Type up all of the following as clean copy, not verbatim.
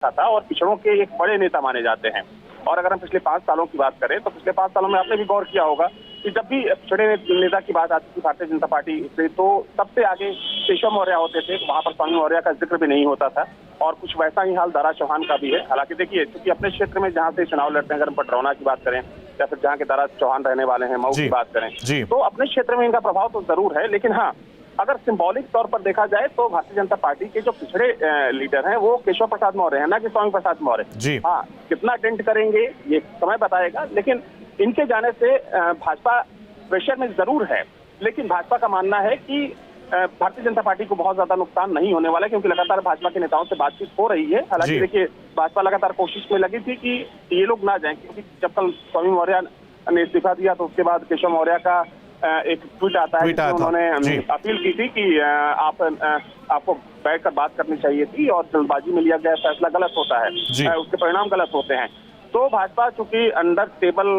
था और पिछड़ों के एक बड़े नेता माने जाते हैं। और अगर हम पिछले 5 सालों की बात करें तो पिछले 5 सालों में आपने भी गौर किया होगा कि जब भी पिछड़े नेता की बात आती थी भारतीय जनता पार्टी से, तो सबसे आगे केशव मौर्य होते थे। वहां पर स्वामी मौर्य का जिक्र भी नहीं होता था। और कुछ वैसा ही हाल दारा चौहान का भी है। हालांकि देखिए, क्योंकि अपने क्षेत्र में जहां से चुनाव लड़ते हैं, अगर हम पटरौना की बात करें या फिर जहाँ के दारा चौहान रहने वाले हैं, मऊ की बात करें, तो अपने क्षेत्र में इनका प्रभाव तो जरूर है। लेकिन हाँ, अगर सिंबॉलिक तौर पर देखा जाए तो भारतीय जनता पार्टी के जो पिछड़े लीडर हैं वो केशव प्रसाद मौर्य है, ना कि स्वामी प्रसाद मौर्य। हाँ, कितना टेंट करेंगे ये समय बताएगा, लेकिन इनके जाने से भाजपा प्रेशर में जरूर है। लेकिन भाजपा का मानना है कि भारतीय जनता पार्टी को बहुत ज्यादा नुकसान नहीं होने वाला है, क्योंकि लगातार भाजपा के नेताओं से बातचीत हो रही है। हालांकि देखिए, भाजपा लगातार कोशिश में लगी थी कि ये लोग ना जाएं, क्योंकि जब कल स्वामी मौर्य ने इस्तीफा दिया तो उसके बाद केशव मौर्य का एक ट्वीट आता है जिसमें उन्होंने अपील की थी कि आपको बैठकर बात करनी चाहिए थी और जल्दबाजी में लिया गया फैसला गलत होता है, उसके परिणाम गलत होते हैं। तो भाजपा चूंकि अंडर टेबल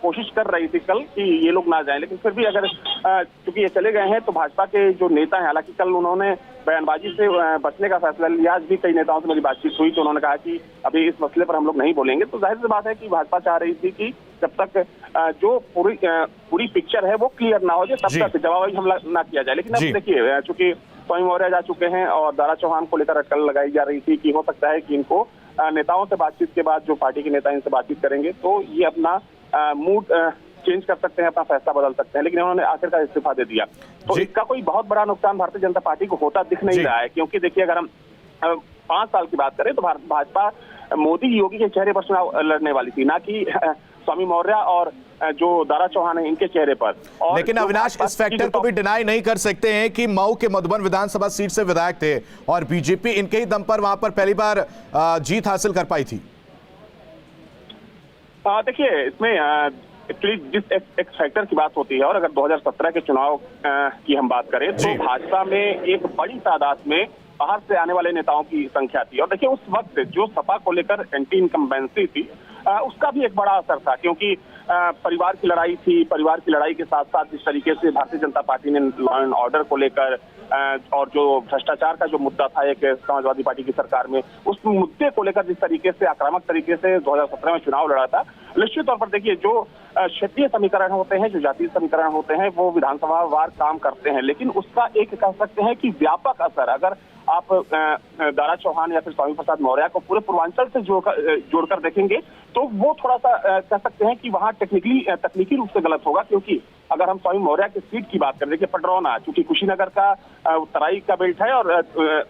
कोशिश कर रही थी कल कि ये लोग ना जाएं, लेकिन फिर भी अगर चूंकि ये चले गए हैं तो भाजपा के जो नेता हैं, हालांकि कल उन्होंने बयानबाजी से बचने का फैसला लिया। आज भी कई नेताओं से मेरी बातचीत हुई तो उन्होंने कहा कि अभी इस मसले पर हम लोग नहीं बोलेंगे। तो जाहिर सी बात है कि भाजपा चाह रही थी कि जब तक जो पूरी पिक्चर है वो क्लियर ना हो जाए तब तक जवाबी हमला ना किया जाए। लेकिन अब देखिए, चूंकि स्वामी मौर्य जा चुके हैं और दारा चौहान को लेकर अटकल लगाई जा रही थी कि हो सकता है कि इनको नेताओं से बातचीत के बाद जो पार्टी के नेता इनसे बातचीत करेंगे तो ये अपना मूड चेंज कर सकते हैं, अपना फैसला बदल सकते हैं। लेकिन उन्होंने आखिरकार इस्तीफा दे दिया, तो इसका कोई बहुत बड़ा नुकसान भारतीय जनता पार्टी को होता दिख नहीं रहा है। क्योंकि देखिए, अगर हम 5 साल की बात करें तो भाजपा मोदी योगी के चेहरे पर चुनाव लड़ने वाली थी, ना कि स्वामी मौर्य और जो दारा चौहान है इनके चेहरे पर। और लेकिन अविनाश, इस फैक्टर को भी डिनाई नहीं कर सकते हैं कि मऊ के मधुबन विधानसभा सीट से विधायक थे और बीजेपी इनके ही दम पर वहां पर पहली बार जीत हासिल कर पाई थी। देखिए, इसमें एक्चुअली जिस एक फैक्टर की बात होती है, और अगर 2017 के चुनाव की हम बात करें तो भाजपा में एक बड़ी तादाद में बाहर से आने वाले नेताओं की संख्या थी। और देखिए, उस वक्त जो सपा को लेकर एंटी इनकम्बेंसी थी उसका भी एक बड़ा असर था, क्योंकि परिवार की लड़ाई थी। परिवार की लड़ाई के साथ साथ जिस तरीके से भारतीय जनता पार्टी ने लॉ एंड ऑर्डर को लेकर और जो भ्रष्टाचार का जो मुद्दा था एक समाजवादी पार्टी की सरकार में, उस मुद्दे को लेकर जिस तरीके से आक्रामक तरीके से 2017 में चुनाव लड़ा था, निश्चित तौर पर देखिए जो क्षेत्रीय समीकरण होते हैं, जो जातीय समीकरण होते हैं, वो विधानसभा वार काम करते हैं। लेकिन उसका एक कह सकते हैं कि व्यापक असर, अगर आप दारा चौहान या फिर स्वामी प्रसाद मौर्य को पूरे पूर्वांचल से जोड़कर देखेंगे तो वो थोड़ा सा कह सकते हैं कि वहाँ तकनीकी रूप से गलत होगा। क्योंकि अगर हम स्वामी मौर्य की सीट की बात करें, देखिए पटरौना चूंकि कुशीनगर का तराई का बेल्ट है और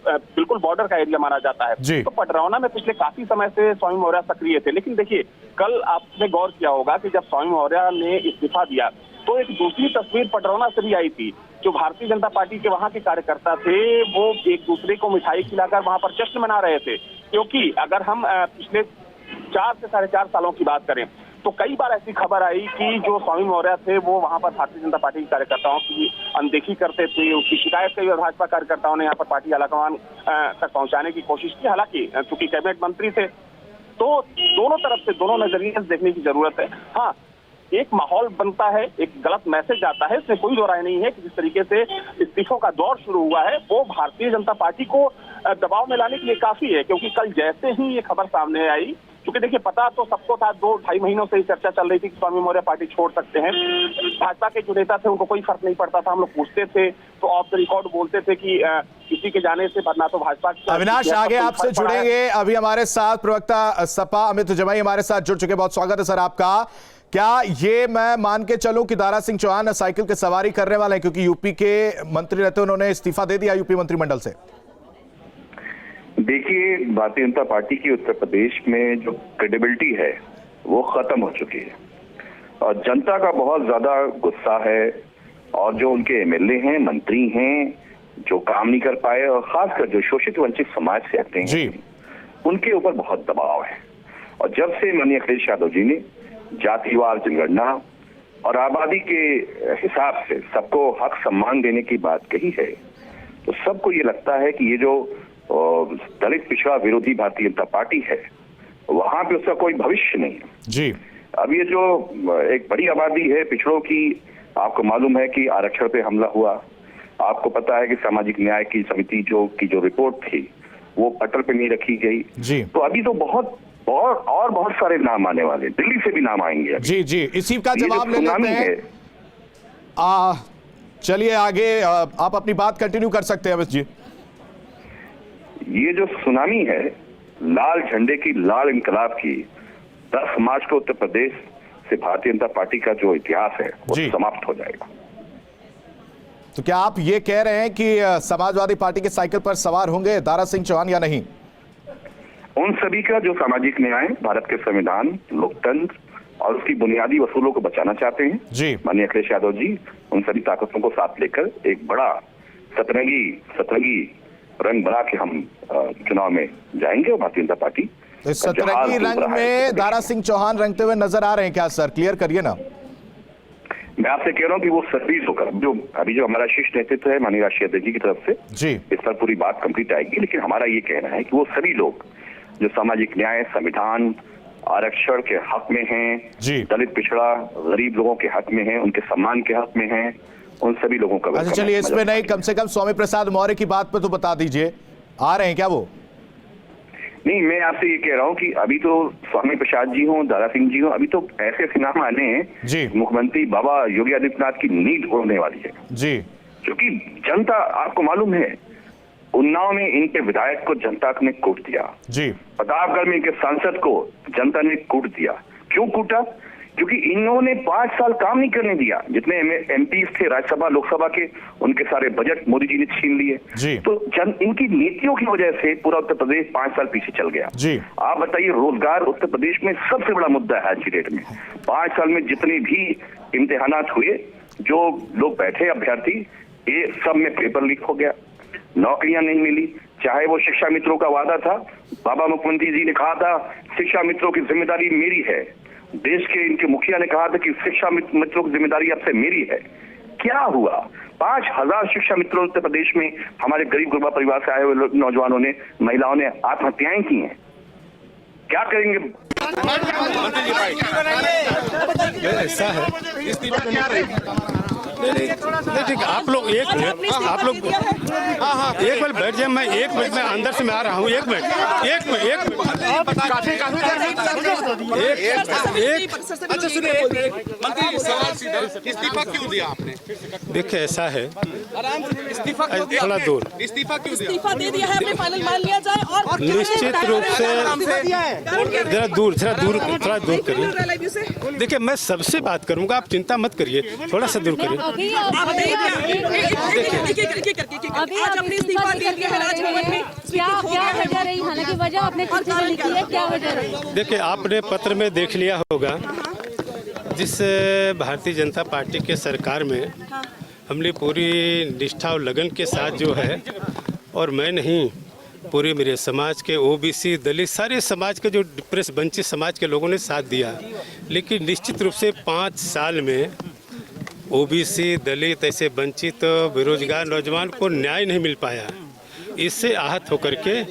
बिल्कुल बॉर्डर का एरिया माना जाता है, तो पटरौना में पिछले काफी समय से स्वामी मौर्य सक्रिय थे। लेकिन देखिए, कल आपने गौर किया होगा कि जब स्वामी मौर्य ने इस्तीफा दिया तो एक दूसरी तस्वीर पटरौना से भी आई थी। जो भारतीय जनता पार्टी के वहां के कार्यकर्ता थे वो एक दूसरे को मिठाई खिलाकर वहां पर जश्न मना रहे थे। क्योंकि अगर हम पिछले 4 से 4.5 सालों की बात करें तो कई बार ऐसी खबर आई कि जो स्वामी मौर्य थे वो वहां पर भारतीय जनता पार्टी के कार्यकर्ताओं की अनदेखी करते थे। उसकी शिकायत कई बार भाजपा कार्यकर्ताओं ने यहाँ पर पार्टी आलाकमान तक पहुंचाने की कोशिश की। हालांकि चूंकि कैबिनेट मंत्री थे तो दोनों तरफ से दोनों नजरिए से देखने की जरूरत है। हाँ, एक माहौल बनता है, एक गलत मैसेज आता है, इसमें कोई दो राय नहीं है कि जिस तरीके से इस्तीफों का दौर शुरू हुआ है वो भारतीय जनता पार्टी को दबाव में लाने के लिए काफी है। क्योंकि कल जैसे ही ये खबर सामने आई, क्योंकि देखिए पता तो सबको था, 2-2.5 महीनों से चर्चा चल रही थी कि स्वामी मौर्य पार्टी छोड़ सकते हैं। भाजपा के जो नेता थे उनको कोई फर्क नहीं पड़ता था, हम लोग पूछते थे तो ऑफ द रिकॉर्ड बोलते थे कि किसी के जाने से ना तो भाजपा। अविनाश, आगे आपसे जुड़ेंगे। अभी हमारे साथ प्रवक्ता सपा अमित जमाई हमारे साथ जुड़ चुके, बहुत स्वागत है सर आपका। क्या ये मैं मान के चलूं कि दारा सिंह चौहान साइकिल की सवारी करने वाले हैं, क्योंकि यूपी के मंत्री रहते उन्होंने इस्तीफा दे दिया यूपी मंत्रिमंडल से? देखिए, भारतीय जनता पार्टी की उत्तर प्रदेश में जो क्रेडिबिलिटी है वो खत्म हो चुकी है और जनता का बहुत ज्यादा गुस्सा है। और जो उनके एमएलए हैं, मंत्री हैं, जो काम नहीं कर पाए और खासकर जो शोषित वंचित समाज से आते हैं उनके ऊपर बहुत दबाव है। और जब से माननीय अखिलेश यादव जी ने जातिवार जनगणना और आबादी के हिसाब से सबको हक सम्मान देने की बात कही है, तो सबको ये लगता है कि ये जो दलित पिछड़ा विरोधी भारतीय जनता पार्टी है वहां पे उसका कोई भविष्य नहीं है जी। अब ये जो एक बड़ी आबादी है पिछड़ों की, आपको मालूम है कि आरक्षण पे हमला हुआ, आपको पता है कि सामाजिक न्याय की समिति जो रिपोर्ट थी वो पटल पे नहीं रखी गई। जी। तो अभी तो बहुत और बहुत सारे नाम आने वाले, दिल्ली से भी नाम आएंगे अभी। जी जी, इसी का जवाब ले लेते हैं। चलिए आगे आप अपनी बात कंटिन्यू कर सकते हैं अमित जी। ये जो सुनामी है लाल झंडे की, लाल इंकलाब की, 10 मार्च को उत्तर प्रदेश से भारतीय जनता पार्टी का जो इतिहास है वो समाप्त हो जाएगा। तो क्या आप ये कह रहे हैं कि समाजवादी पार्टी के साइकिल पर सवार होंगे दारा सिंह चौहान या नहीं? उन सभी का जो सामाजिक न्याय, भारत के संविधान, लोकतंत्र और उसकी बुनियादी असूलों को बचाना चाहते हैं जी, माननीय अखिलेश यादव जी, उन सभी ताकतों को साथ लेकर एक बड़ा सतरंगी रंग बना के हम चुनाव में जाएंगे और भारतीय जनता पार्टी इस सतरंगी रंग में दारा सिंह चौहान रंगते हुए नजर आ रहे हैं क्या सर? क्लियर करिए ना। मैं आपसे कह रहा हूं कि वो सर्विस होकर जो हमारा शीर्ष नेतृत्व है माननीय राष्ट्रीय अध्यक्ष जी की तरफ से जी, इस पर पूरी बात कंप्लीट आएगी। लेकिन हमारा ये कहना है कि वो सभी लोग जो सामाजिक न्याय, संविधान, आरक्षण के हक में हैं, दलित, पिछड़ा, गरीब लोगों के हक में हैं, उनके सम्मान के हक में हैं, उन सभी लोगों का। अच्छा चलिए, इसमें नहीं, कम से कम स्वामी प्रसाद मौर्य की बात पे तो बता दीजिए, आ रहे हैं क्या वो? नहीं, मैं आपसे ये कह रहा हूँ कि अभी तो स्वामी प्रसाद जी हों, दारा सिंह जी हों, अभी तो ऐसे नाम आने हैं, मुख्यमंत्री बाबा योगी आदित्यनाथ की नींद उड़ने वाली है जी, क्योंकि जनता, आपको मालूम है, उन्नाव में इनके विधायक को जनता ने कूट दिया जी, प्रतापगढ़ में इनके सांसद को जनता ने कूट दिया। क्यों कूटा? क्योंकि इन्होंने 5 साल काम नहीं करने दिया। जितने एमपी थे राज्यसभा लोकसभा के, उनके सारे बजट मोदी जी ने छीन लिए। तो इनकी नीतियों की वजह से पूरा उत्तर प्रदेश 5 साल पीछे चल गया जी। आप बताइए, रोजगार उत्तर प्रदेश में सबसे बड़ा मुद्दा है आज की डेट में। 5 साल में जितने भी इम्तिहानात हुए, जो लोग बैठे अभ्यर्थी, ये सब में पेपर लीक हो गया, नौकरियां नहीं मिली। चाहे वो शिक्षा मित्रों का वादा था, बाबा मुख्यमंत्री जी ने कहा था शिक्षा मित्रों की जिम्मेदारी मेरी है। देश के इनके मुखिया ने कहा था कि शिक्षा मित्रों की जिम्मेदारी अब से मेरी है। क्या हुआ? 5000 शिक्षा मित्रों उत्तर प्रदेश में हमारे गरीब गुरबा परिवार से आए हुए नौजवानों ने, महिलाओं ने आत्महत्याएं की हैं। क्या करेंगे? ऐसा है, ठीक, आप लोग एक मिनट बैठ जाए। मैं 1 मिनट में अंदर से मैं आ रहा हूँ। 1 मिनट। अच्छा सुनिए, मंत्री सवाल सीधा, इस्तीफा क्यों दिया आपने? देखिए ऐसा है, इस्तीफा क्यों दिया? थोड़ा दूर, इस्तीफा क्यों दिया? इस्तीफा दे दिया है, अपने फाइनल मान लिया जाए और निश्चित रूप से जरा दूर करिए। देखिए मैं सबसे बात करूंगा, आप चिंता मत करिए, थोड़ा सा दूर करिए। देखिए आपने पत्र में देख लिया होगा, जिस भारतीय जनता पार्टी के सरकार में हमने पूरी निष्ठा और लगन के साथ जो है, और मैं नहीं, पूरे मेरे समाज के ओबीसी, दलित, सारे समाज के जो डिप्रेस वंचित समाज के लोगों ने साथ दिया। लेकिन निश्चित रूप से 5 साल में ओबीसी, दलित, ऐसे वंचित बेरोजगार नौजवान को न्याय नहीं मिल पाया। इससे आहत होकर के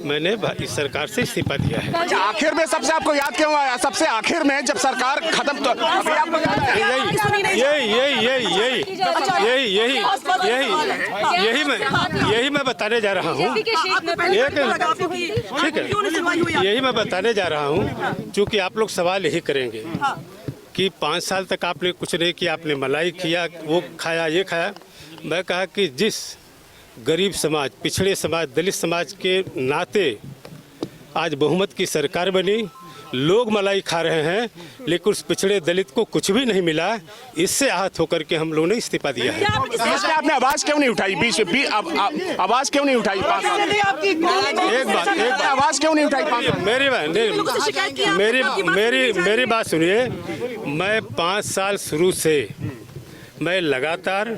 मैंने इस सरकार से इस्तीफा दिया है। आखिर में सबसे आपको याद क्यों आया? सबसे आखिर में जब सरकार खत्म, तो यही मैं बताने जा रहा हूँ। ठीक है, यही मैं बताने जा रहा हूँ, क्योंकि आप लोग सवाल यही करेंगे कि 5 साल तक आपने कुछ नहीं किया, आपने मलाई किया, वो खाया, ये खाया। मैं कहा कि जिस गरीब समाज, पिछड़े समाज, दलित समाज के नाते आज बहुमत की सरकार बनी, लोग मलाई खा रहे हैं, लेकिन उस पिछड़े दलित को कुछ भी नहीं मिला। इससे आहत होकर के हम लोगों ने इस्तीफा दिया है। आपने आवाज़ क्यों नहीं उठाई? आवाज़ क्यों नहीं उठाई? एक बात, आवाज़ क्यों नहीं उठाई? मेरी बात सुनिए। मैं 5 साल शुरू से मैं लगातार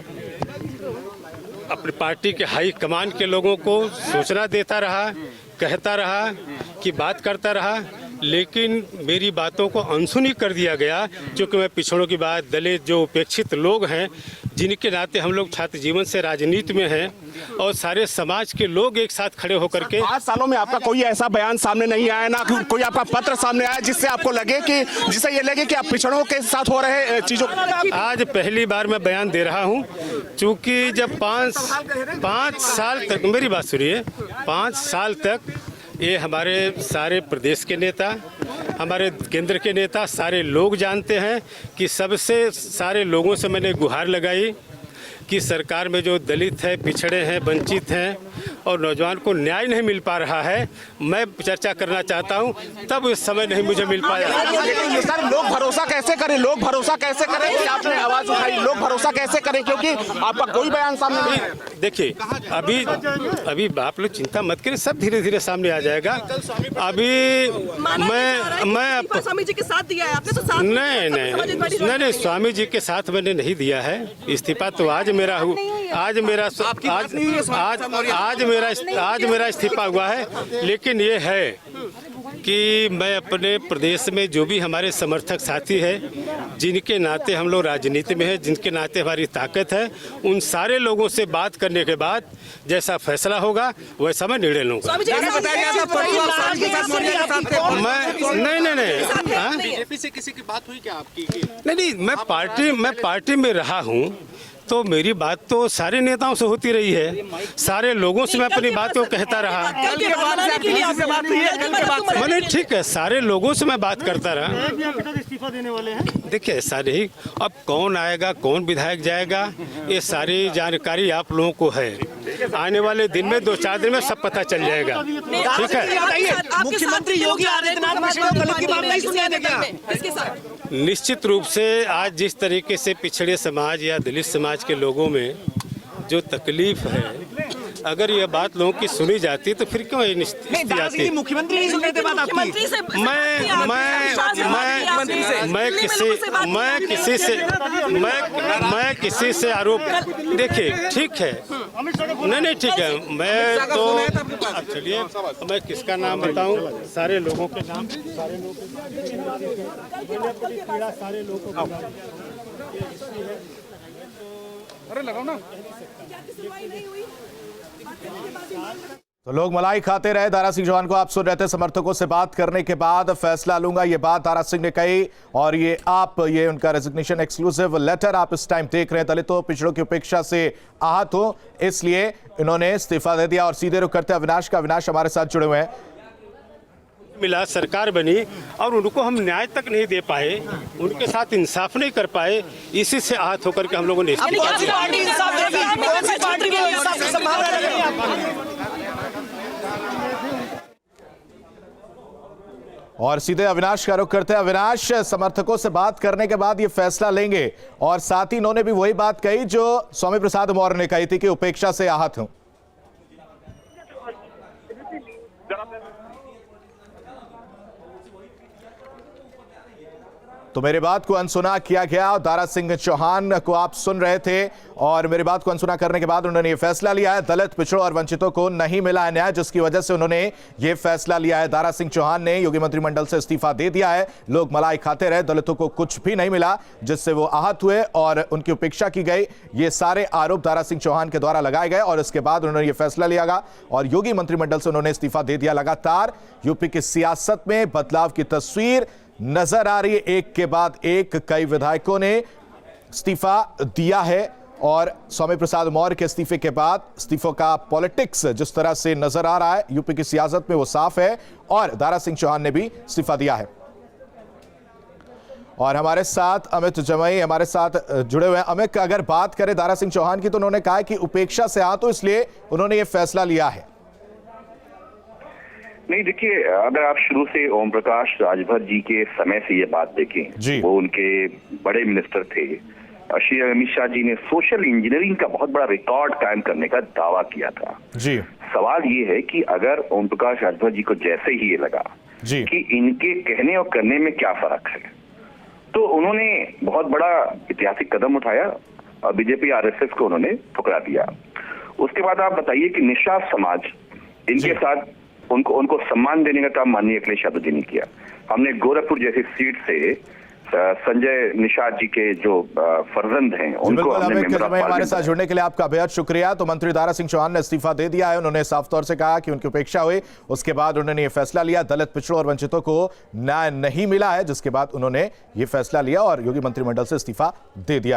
अपनी पार्टी के हाई कमान के लोगों को सूचना देता रहा, कहता रहा, कि बात करता रहा, लेकिन मेरी बातों को अनसुनी कर दिया गया। क्योंकि मैं पिछड़ों की बात, दलित, जो उपेक्षित लोग हैं, जिनके नाते हम लोग छात्र जीवन से राजनीति में हैं और सारे समाज के लोग एक साथ खड़े होकर के 5 सालों में आपका कोई ऐसा बयान सामने नहीं आया, ना कोई आपका पत्र सामने आया जिससे आपको लगे कि जिससे ये लगे कि आप पिछड़ों के साथ हो रहे चीजों। आज पहली बार मैं बयान दे रहा हूं, चूंकि जब 5 साल तक, मेरी बात सुनिए, 5 साल तक ये हमारे सारे प्रदेश के नेता, हमारे केंद्र के नेता, सारे लोग जानते हैं कि सबसे सारे लोगों से मैंने गुहार लगाई कि सरकार में जो दलित है, पिछड़े हैं, वंचित हैं और नौजवान को न्याय नहीं मिल पा रहा है, मैं चर्चा करना चाहता हूं, तब उस समय नहीं मुझे मिल पाया। सर, लोग भरोसा कैसे करें, लोग भरोसा कैसे करें कि आपने आवाज उठाई, लोग भरोसा कैसे करें क्योंकि आपका कोई बयान सामने नहीं है। देखिए, अभी आप लोग चिंता मत करें, सब धीरे धीरे सामने आ जाएगा। अभी मैं स्वामी जी के साथ दिया है आपने, तो साथ नहीं, स्वामी जी के साथ मैंने नहीं दिया है इस्तीफा। तो आज मेरा इस्तीफा हुआ है, लेकिन ये है कि मैं अपने प्रदेश में जो भी हमारे समर्थक साथी हैं, जिनके नाते हम लोग राजनीति में हैं, जिनके नाते हमारी ताकत है, उन सारे लोगों से बात करने के बाद जैसा फैसला होगा वैसा मैं निर्णय लूँगा। मैं बीजेपी से किसी की बात हुई क्या आपकी? नहीं, मैं पार्टी में रहा हूँ तो मेरी बात तो सारे नेताओं से होती रही है, सारे लोगों से मैं अपनी बात को कहता रहा। मैंने ठीक है, सारे लोगों से मैं बात करता रहा। इस्तीफा देने वाले हैं। देखिए, ऐसा नहीं, अब कौन आएगा, कौन विधायक जाएगा, ये सारी जानकारी आप लोगों को है। आने वाले दिन में 2-4 दिन में सब पता चल जाएगा। ठीक है, मुख्यमंत्री योगी आदित्यनाथ निश्चित रूप से आज जिस तरीके से पिछड़े समाज या दलित समाज के लोगों में जो तकलीफ है, अगर ये बात लोगों की सुनी जाती तो फिर क्यों ये स्थिति आती? मुख्यमंत्री नहीं सुनते बात आपकी। मैं किसी से आरोप, देखिए ठीक है, नहीं ठीक है, मैं तो अब चलिए मैं किसका नाम बताऊं, सारे लोगों के नाम, सारे लोगों को अरे लगाओ ना। तो लोग मलाई खाते रहे। दारा सिंह चौहान को आप सुन रहे थे। समर्थकों से बात करने के बाद फैसला लूंगा, ये बात दारा सिंह ने कही। और ये उनका रेजिग्नेशन एक्सक्लूसिव लेटर आप इस टाइम देख रहे हैं। दलितों, पिछड़ों की उपेक्षा से आहत हो, इसलिए इन्होंने इस्तीफा दे दिया। और सीधे रुख करते अविनाश का, अविनाश हमारे साथ जुड़े हुए हैं। मिला, सरकार बनी और उनको हम न्याय तक नहीं दे पाए, उनके साथ इंसाफ नहीं कर पाए, इसी से आहत होकर के हम लोगों ने और सीधे अविनाश का रुख करते हैं। अविनाश, समर्थकों से बात करने के बाद ये फैसला लेंगे और साथ ही इन्होंने भी वही बात कही जो स्वामी प्रसाद मौर्य ने कही थी कि उपेक्षा से आहत हूं। तो मेरी बात को अनसुना किया गया और दारा सिंह चौहान को आप सुन रहे थे और मेरी बात को अनसुना करने के बाद उन्होंने ये फैसला लिया है। दलित, पिछड़ों और वंचितों को नहीं मिला है न्याय, जिसकी वजह से उन्होंने ये फैसला लिया है। दारा सिंह चौहान ने योगी मंत्रिमंडल से इस्तीफा दे दिया है। लोग मलाई खाते रहे, दलितों को कुछ भी नहीं मिला, जिससे वो आहत हुए और उनकी उपेक्षा की गई। ये सारे आरोप दारा सिंह चौहान के द्वारा लगाए गए और इसके बाद उन्होंने ये फैसला लिया गया और योगी मंत्रिमंडल से उन्होंने इस्तीफा दे दिया। लगातार यूपी की सियासत में बदलाव की तस्वीर नजर आ रही है। एक के बाद एक कई विधायकों ने इस्तीफा दिया है और स्वामी प्रसाद मौर्य के इस्तीफे के बाद इस्तीफों का पॉलिटिक्स जिस तरह से नजर आ रहा है यूपी की सियासत में, वो साफ है। और दारा सिंह चौहान ने भी इस्तीफा दिया है। और हमारे साथ अमित जमई हमारे साथ जुड़े हुए हैं। अमित, अगर बात करें दारा सिंह चौहान की, तो उन्होंने कहा कि उपेक्षा से तो इसलिए उन्होंने ये फैसला लिया है। नहीं, देखिए, अगर आप शुरू से ओम प्रकाश राजभर जी के समय से ये बात देखें, वो उनके बड़े मिनिस्टर थे। श्री अमित शाह जी ने सोशल इंजीनियरिंग का बहुत बड़ा रिकॉर्ड कायम करने का दावा किया था जी। सवाल ये है कि अगर ओम प्रकाश राजभर जी को जैसे ही ये लगा कि इनके कहने और करने में क्या फर्क है, तो उन्होंने बहुत बड़ा ऐतिहासिक कदम उठाया और बीजेपी आरएसएस को उन्होंने ठुकरा दिया। उसके बाद आप बताइए कि निषाद समाज, इनके साथ उनको सम्मान देने का काम माननीय अखिलेश यादव जी ने किया। हमने गोरखपुर जैसी सीट से संजय निषाद जी के जो फर्जंद हैं उनको हमने अमित मेंबर ऑफ जमाई हमारे पार्लियामेंट साथ जुड़ने के लिए आपका बेहद शुक्रिया। तो मंत्री दारा सिंह चौहान ने इस्तीफा दे दिया है। उन्होंने साफ तौर से कहा कि उनकी उपेक्षा हुई, उसके बाद उन्होंने ये फैसला लिया। दलित, पिछड़ों और वंचितों को न्याय नहीं मिला है, जिसके बाद उन्होंने ये फैसला लिया और योगी मंत्रिमंडल से इस्तीफा दे दिया है।